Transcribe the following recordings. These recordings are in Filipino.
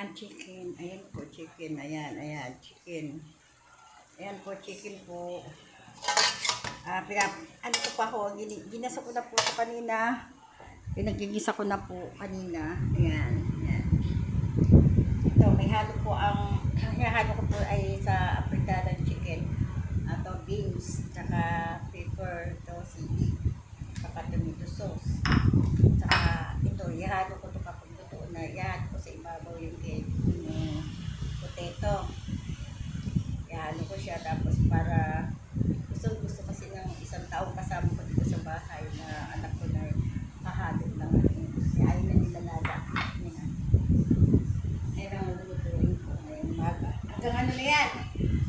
Ayan, chicken. Ayan po, chicken. Ayan, chicken. Ayan po, chicken po. Ano ko pa ho, ginasa ko na po ito kanina. Pinagigisa ko na po kanina. Ayan. Ito, may halo po halo ko po ay sa apritadan chicken. Ito, beans, tsaka pepper, ito, sili, tsaka tomato sauce. Tsaka ito, ihalo ko ito kapag luto na. Ihalo ko sa ibabaw yung potato. Ihalo ko siya tapos para gusto kasi ng isang taong kasama ko dito sa bahay na anak ko na kahalo lang. Ayaw na nila nada. Ayun ang lulutuin ko ngayong umaga. Hanggang ano na yan?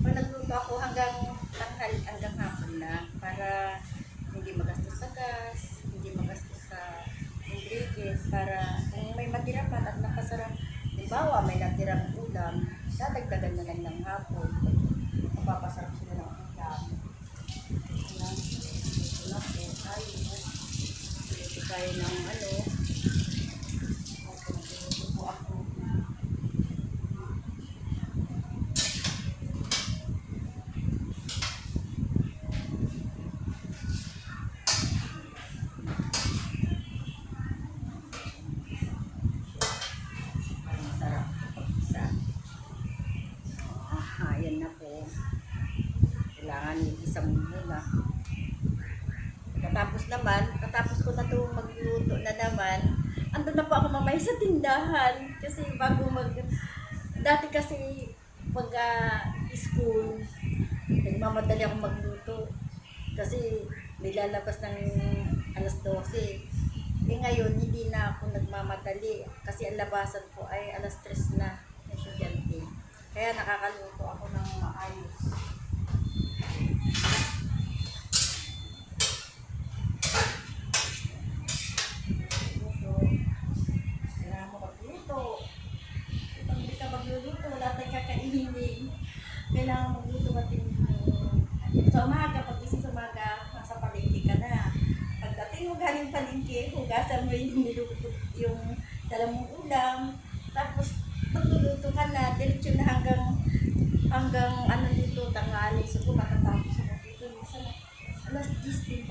Pag nagluto ako hanggang tanghal, hanggang hapon na para hindi magastos sa gas, hindi magastos sa ingredients, para kung may matira pa at nakasarap. Halimbawa, may natirang ulam, dadagdagan na lang ng hapon. Mapapasarap sila ng ulam. Ito tayo ng ano. Ito po ako. Masarap kapag isa. Ayan na po. Kailangan isa muna. Katapos ko na ito magluto na naman, andun na po ako mamaya sa tindahan. Kasi dati kasi pag school, nagmamadali ako magluto. Kasi nilalabas ng alas 12. Ngayon, hindi na ako nagmamadali. Kasi ang labasan ko ay alas 3 na ng estudyante. Kaya nakakaluto ako ng maayos. Kailangan magluto natin sa umaga, pag isip sa umaga, nasa palengke ka na. Pagdating mo galing palengke, hugasan mo yung niluto, yung dala mong ulam, tapos magluluto ka na, diretso na hanggang ano dito, tanghali. So kung matatapos ako dito, minsan alas 10 din